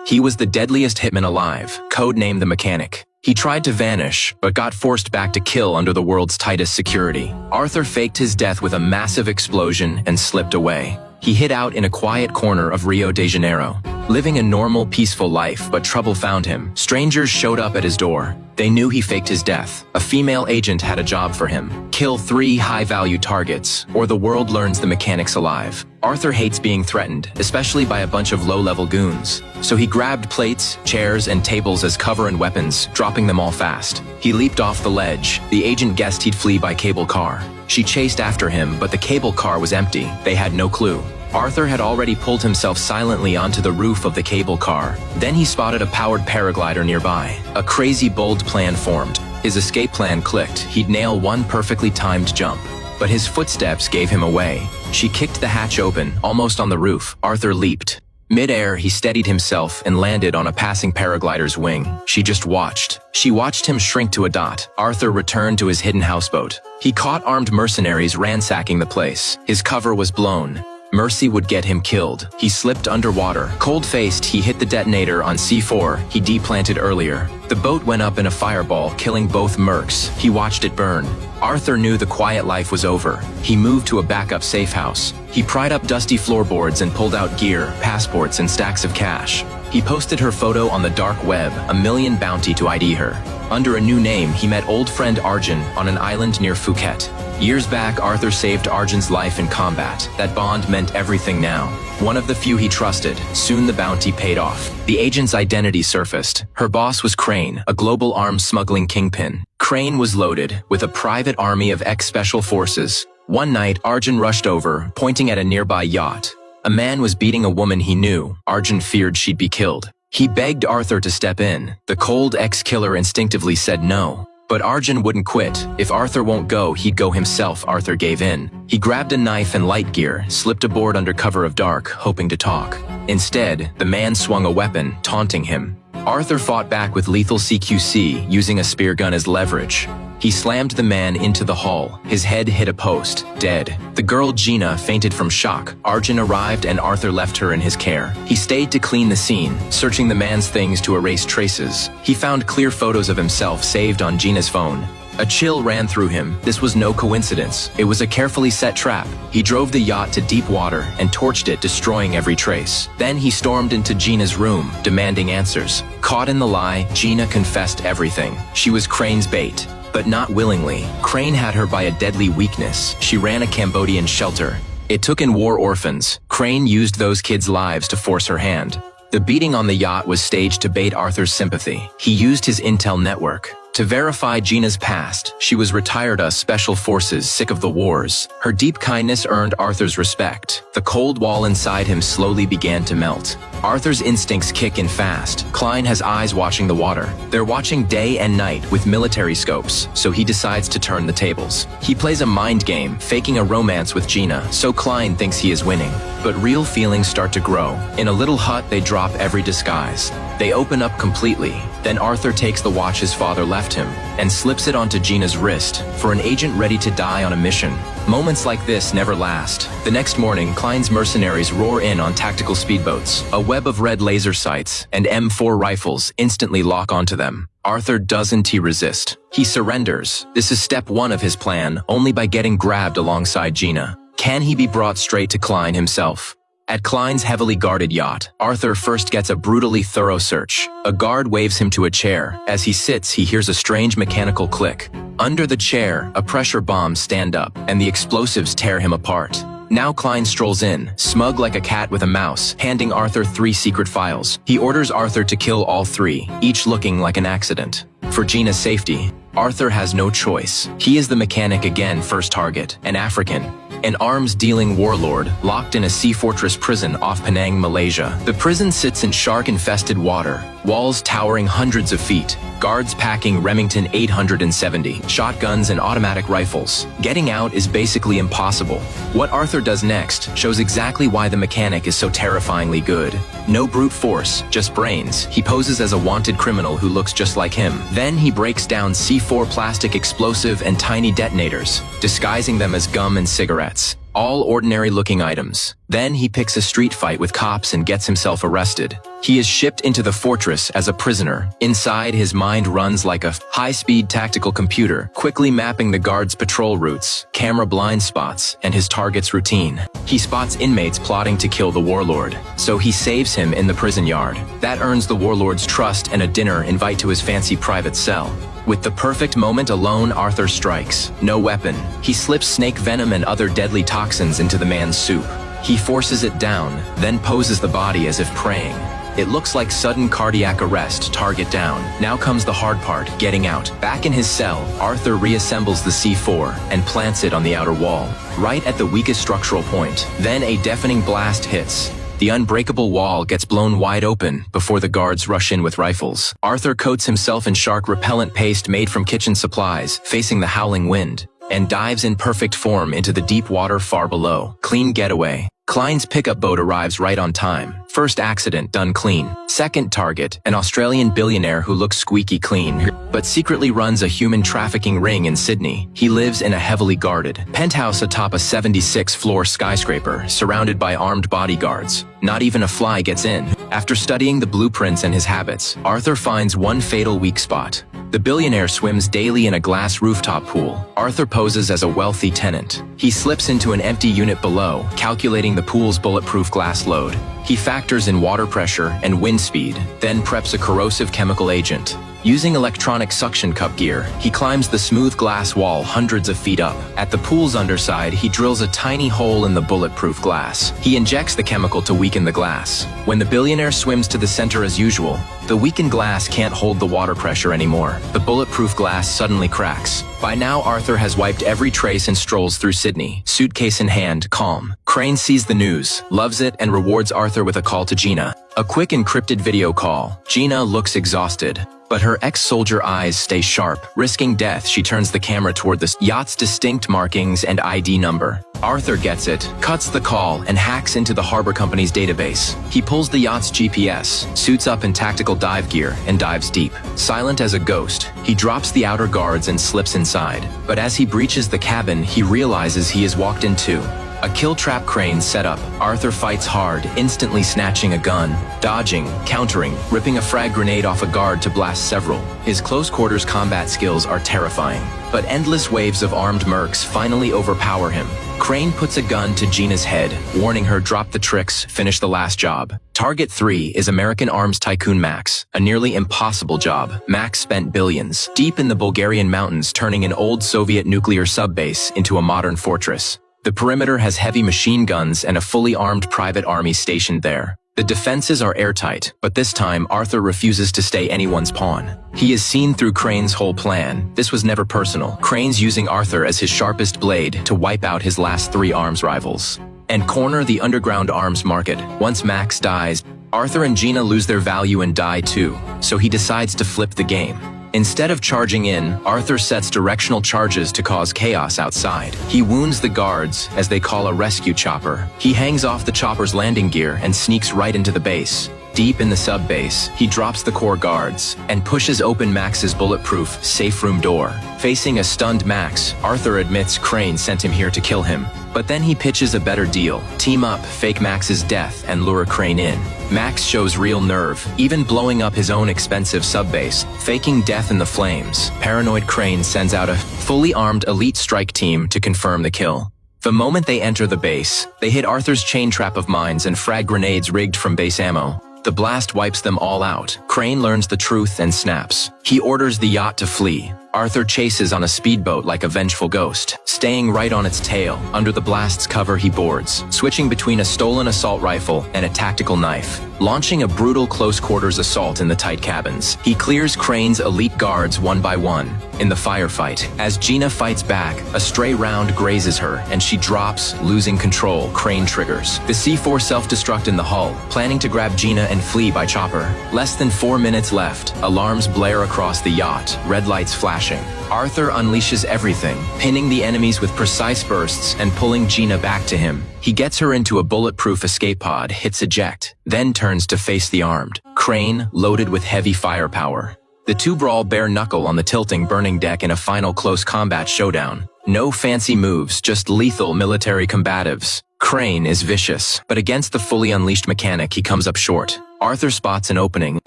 He was the deadliest hitman alive, codenamed the Mechanic. He tried to vanish, but got forced back to kill under the world's tightest security. Arthur faked his death with a massive explosion and slipped away. He hid out in a quiet corner of Rio de Janeiro, living a normal, peaceful life, but trouble found him. Strangers showed up at his door. They knew he faked his death. A female agent had a job for him. Kill 3 high-value targets, or the world learns the Mechanic's alive. Arthur hates being threatened, especially by a bunch of low-level goons. So he grabbed plates, chairs, and tables as cover and weapons, dropping them all fast. He leaped off the ledge. The agent guessed he'd flee by cable car. She chased after him, but the cable car was empty. They had no clue. Arthur had already pulled himself silently onto the roof of the cable car. Then he spotted a powered paraglider nearby. A crazy, bold plan formed. His escape plan clicked. He'd nail one perfectly timed jump. But his footsteps gave him away. She kicked the hatch open, almost on the roof. Arthur leaped. Mid-air, he steadied himself and landed on a passing paraglider's wing. She just watched. She watched him shrink to a dot. Arthur returned to his hidden houseboat. He caught armed mercenaries ransacking the place. His cover was blown. Mercy would get him killed. He slipped underwater. Cold-faced, he hit the detonator on C4 he deplanted earlier. The boat went up in a fireball, killing both mercs. He watched it burn. Arthur knew the quiet life was over. He moved to a backup safe house. He pried up dusty floorboards and pulled out gear, passports, and stacks of cash. He posted her photo on the dark web, a million bounty to ID her. Under a new name, he met old friend Arjun on an island near Phuket. Years back, Arthur saved Arjun's life in combat. That bond meant everything now. One of the few he trusted. Soon the bounty paid off. The agent's identity surfaced. Her boss was Crane, a global arms smuggling kingpin. Crane was loaded with a private army of ex-special forces. One night, Arjun rushed over, pointing at a nearby yacht. A man was beating a woman he knew. Arjun feared she'd be killed. He begged Arthur to step in. The cold ex-killer instinctively said no. But Arjun wouldn't quit. If Arthur won't go, he'd go himself. Arthur gave in. He grabbed a knife and light gear, slipped aboard under cover of dark, hoping to talk. Instead, the man swung a weapon, taunting him. Arthur fought back with lethal CQC, using a spear gun as leverage. He slammed the man into the hull. His head hit a post, dead. The girl Gina fainted from shock. Arjun arrived and Arthur left her in his care. He stayed to clean the scene, searching the man's things to erase traces. He found clear photos of himself saved on Gina's phone. A chill ran through him. This was no coincidence. It was a carefully set trap. He drove the yacht to deep water and torched it, destroying every trace. Then he stormed into Gina's room, demanding answers. Caught in the lie, Gina confessed everything. She was Crane's bait. But not willingly. Crane had her by a deadly weakness. She ran a Cambodian shelter. It took in war orphans. Crane used those kids' lives to force her hand. The beating on the yacht was staged to bait Arthur's sympathy. He used his intel network. To verify Gina's past, she was retired as Special Forces, sick of the wars. Her deep kindness earned Arthur's respect. The cold wall inside him slowly began to melt. Arthur's instincts kick in fast. Klein has eyes watching the water. They're watching day and night with military scopes, so he decides to turn the tables. He plays a mind game, faking a romance with Gina, so Klein thinks he is winning. But real feelings start to grow. In a little hut, they drop every disguise. They open up completely. Then Arthur takes the watch his father left him and slips it onto Gina's wrist for an agent ready to die on a mission. Moments like this never last. The next morning, Klein's mercenaries roar in on tactical speedboats. A web of red laser sights and M4 rifles instantly lock onto them. Arthur doesn't resist. He surrenders. This is step 1 of his plan, only by getting grabbed alongside Gina. Can he be brought straight to Klein himself? At Klein's heavily guarded yacht, Arthur first gets a brutally thorough search. A guard waves him to a chair. As he sits, he hears a strange mechanical click. Under the chair, a pressure bomb stand up, and the explosives tear him apart. Now Klein strolls in, smug like a cat with a mouse, handing Arthur 3 secret files. He orders Arthur to kill all 3, each looking like an accident. For Gina's safety, Arthur has no choice. He is the Mechanic again, first target, an African. An arms-dealing warlord locked in a sea fortress prison off Penang, Malaysia. The prison sits in shark-infested water, walls towering hundreds of feet, guards packing Remington 870, shotguns and automatic rifles. Getting out is basically impossible. What Arthur does next shows exactly why the Mechanic is so terrifyingly good. No brute force, just brains. He poses as a wanted criminal who looks just like him. Then he breaks down C4 plastic explosive and tiny detonators, disguising them as gum and cigarettes. all ordinary-looking items. Then he picks a street fight with cops and gets himself arrested. He is shipped into the fortress as a prisoner. Inside, his mind runs like a high-speed tactical computer, quickly mapping the guards' patrol routes, camera blind spots, and his target's routine. He spots inmates plotting to kill the warlord, so he saves him in the prison yard. That earns the warlord's trust and a dinner invite to his fancy private cell. With the perfect moment alone, Arthur strikes. No weapon. He slips snake venom and other deadly toxins into the man's soup. He forces it down, then poses the body as if praying. It looks like sudden cardiac arrest, target down. Now comes the hard part, getting out. Back in his cell, Arthur reassembles the C4 and plants it on the outer wall, right at the weakest structural point. Then a deafening blast hits. The unbreakable wall gets blown wide open before the guards rush in with rifles. Arthur coats himself in shark repellent paste made from kitchen supplies, facing the howling wind, and dives in perfect form into the deep water far below. Clean getaway. Klein's pickup boat arrives right on time. First accident done clean. Second target, an Australian billionaire who looks squeaky clean, but secretly runs a human trafficking ring in Sydney. He lives in a heavily guarded penthouse atop a 76-floor skyscraper, surrounded by armed bodyguards. Not even a fly gets in. After studying the blueprints and his habits, Arthur finds one fatal weak spot. The billionaire swims daily in a glass rooftop pool. Arthur poses as a wealthy tenant. He slips into an empty unit below, calculating the pool's bulletproof glass load. He factors in water pressure and wind speed, then preps a corrosive chemical agent. Using electronic suction cup gear, he climbs the smooth glass wall hundreds of feet up. At the pool's underside, he drills a tiny hole in the bulletproof glass. He injects the chemical to weaken the glass. When the billionaire swims to the center as usual, the weakened glass can't hold the water pressure anymore. The bulletproof glass suddenly cracks. By now, Arthur has wiped every trace and strolls through Sydney, suitcase in hand, calm. Crane sees the news, loves it, and rewards Arthur with a call to Gina. A quick encrypted video call. Gina looks exhausted, but her ex-soldier eyes stay sharp. Risking death, she turns the camera toward the yacht's distinct markings and ID number. Arthur gets it, cuts the call, and hacks into the harbor company's database. He pulls the yacht's GPS, suits up in tactical dive gear, and dives deep. Silent as a ghost, he drops the outer guards and slips inside. But as he breaches the cabin, he realizes he has walked into a kill trap crane setup. Arthur fights hard, instantly snatching a gun, dodging, countering, ripping a frag grenade off a guard to blast several. His close quarters combat skills are terrifying, but endless waves of armed mercs finally overpower him. Crane puts a gun to Gina's head, warning her drop the tricks, finish the last job. Target 3 is American arms tycoon Max, a nearly impossible job. Max spent billions deep in the Bulgarian mountains turning an old Soviet nuclear subbase into a modern fortress. The perimeter has heavy machine guns and a fully armed private army stationed there. The defenses are airtight, but this time Arthur refuses to stay anyone's pawn. He is seen through Crane's whole plan. This was never personal. Crane's using Arthur as his sharpest blade to wipe out his last 3 arms rivals and corner the underground arms market. Once Max dies, Arthur and Gina lose their value and die too, so he decides to flip the game. Instead of charging in, Arthur sets directional charges to cause chaos outside. He wounds the guards, as they call a rescue chopper. He hangs off the chopper's landing gear and sneaks right into the base. Deep in the sub-base, he drops the core guards and pushes open Max's bulletproof safe room door. Facing a stunned Max, Arthur admits Crane sent him here to kill him. But then he pitches a better deal. Team up, fake Max's death, and lure Crane in. Max shows real nerve, even blowing up his own expensive subbase, faking death in the flames. Paranoid Crane sends out a fully armed elite strike team to confirm the kill. The moment they enter the base, they hit Arthur's chain trap of mines and frag grenades rigged from base ammo. The blast wipes them all out. Crane learns the truth and snaps. He orders the yacht to flee. Arthur chases on a speedboat like a vengeful ghost, staying right on its tail. Under the blast's cover, he boards, switching between a stolen assault rifle and a tactical knife, launching a brutal close-quarters assault in the tight cabins. He clears Crane's elite guards one by one. In the firefight, as Gina fights back, a stray round grazes her, and she drops, losing control. Crane triggers the C4 self-destruct in the hull, planning to grab Gina and flee by chopper. Less than 4 minutes left. Alarms blare across the yacht, red lights flashing. Arthur unleashes everything, pinning the enemies with precise bursts and pulling Gina back to him. He gets her into a bulletproof escape pod, hits eject, then turns to face the armed Crane, loaded with heavy firepower. The two brawl bare knuckle on the tilting burning deck in a final close combat showdown. No fancy moves, just lethal military combatives. Crane is vicious, but against the fully unleashed mechanic, he comes up short. Arthur spots an opening.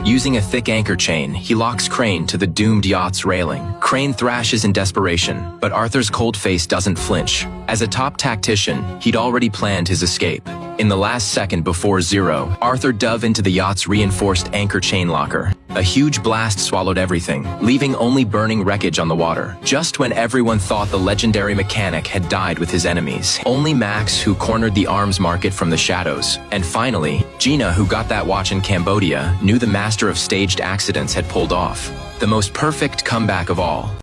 Using a thick anchor chain, he locks Crane to the doomed yacht's railing. Crane thrashes in desperation, but Arthur's cold face doesn't flinch. As a top tactician, he'd already planned his escape. In the last second before zero, Arthur dove into the yacht's reinforced anchor chain locker. A huge blast swallowed everything, leaving only burning wreckage on the water. Just when everyone thought the legendary mechanic had died with his enemies, only Max, who cornered the arms market from the shadows. And finally, Gina, who got that watch in Cambodia, knew the master of staged accidents had pulled off. The most perfect comeback of all.